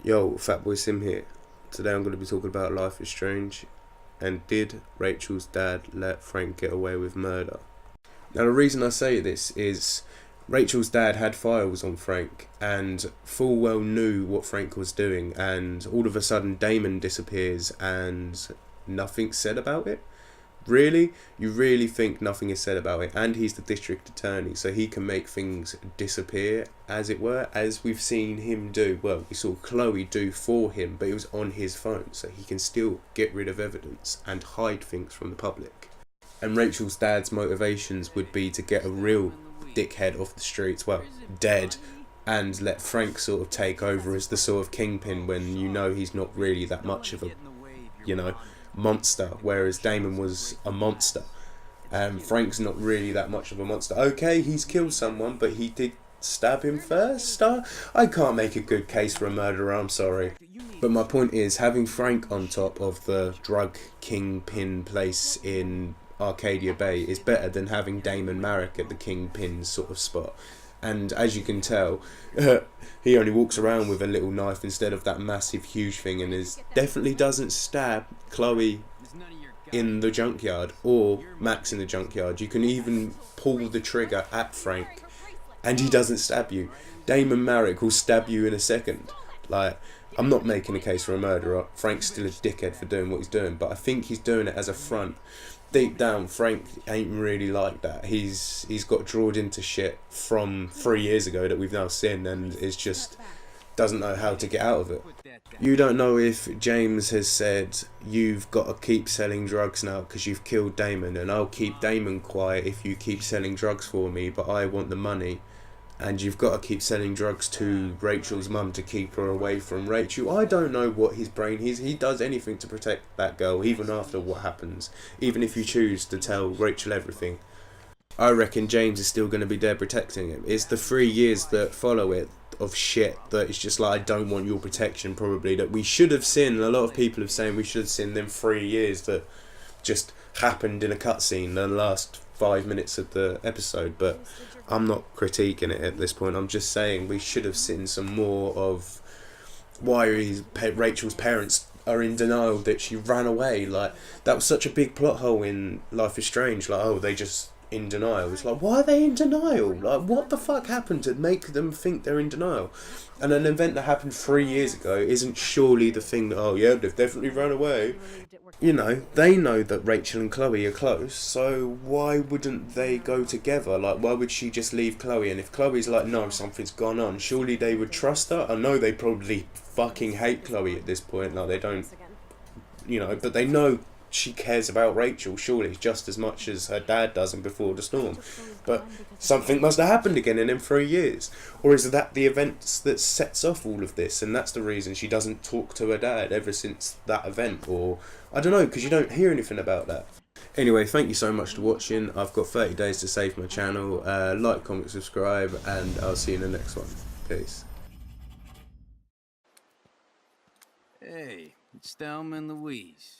Yo, Fatboy Sim here. Today I'm going to be talking about Life is Strange and did Rachel's dad let Frank get away with murder? Now the reason I say this is Rachel's dad had files on Frank and full well knew what Frank was doing, and all of a sudden Damon disappears and nothing's said about it. Really? You really think nothing is said about it? And he's the district attorney, so he can make things disappear, as it were, as we've seen him do. Well, we saw Chloe do for him, but it was on his phone, so he can still get rid of evidence and hide things from the public. And Rachel's dad's motivations would be to get a real dickhead off the streets, well, dead, and let Frank sort of take over as the sort of kingpin when you know he's not really that much of a, monster, whereas Damon was a monster. Frank's not really that much of a monster. Okay, he's killed someone, but he did stab him first. I can't make a good case for a murderer, I'm sorry. But my point is, having Frank on top of the drug kingpin place in Arcadia Bay is better than having Damon Marek at the kingpin sort of spot. And as you can tell, he only walks around with a little knife instead of that massive huge thing, and definitely doesn't stab Chloe in the junkyard or Max in the junkyard. You can even pull the trigger at Frank and he doesn't stab you. Damon Marek will stab you in a second. Like, I'm not making a case for a murderer. Frank's still a dickhead for doing what he's doing, but I think he's doing it as a front. Deep down, Frank ain't really like that. He's got drawn into shit from 3 years ago that we've now seen, and is just doesn't know how to get out of it. You don't know if James has said, you've got to keep selling drugs now because you've killed Damon, and I'll keep Damon quiet if you keep selling drugs for me, but I want the money. And you've got to keep selling drugs to Rachel's mum to keep her away from Rachel. I don't know what his brain is. He does anything to protect that girl, even after what happens. Even if you choose to tell Rachel everything. I reckon James is still going to be there protecting him. It's the 3 years that follow it of shit that it's just like, I don't want your protection, probably, that we should have seen. A lot of people have saying we should have seen them 3 years that just happened in a cutscene in the last 5 minutes of the episode, but I'm not critiquing it at this point. I'm just saying we should have seen some more of why Rachel's parents are in denial that she ran away. Like, that was such a big plot hole in Life is Strange. Like, oh, they just in denial. It's like, why are they in denial? Like, what the fuck happened to make them think they're in denial? And an event that happened 3 years ago isn't surely the thing that, oh yeah, they've definitely run away. You know, they know that Rachel and Chloe are close, so why wouldn't they go together? Like, why would she just leave Chloe? And if Chloe's like, no, something's gone on, surely they would trust her? I know they probably fucking hate Chloe at this point. Like, they don't, but they know she cares about Rachel, surely, just as much as her dad does in Before the Storm. But something must have happened again in them 3 years. Or is that the events that sets off all of this, and that's the reason she doesn't talk to her dad ever since that event? Or, I don't know, because you don't hear anything about that. Anyway, thank you so much for watching. I've got 30 days to save my channel. Like, comment, subscribe, and I'll see you in the next one. Peace. Hey, it's Thelma and Louise.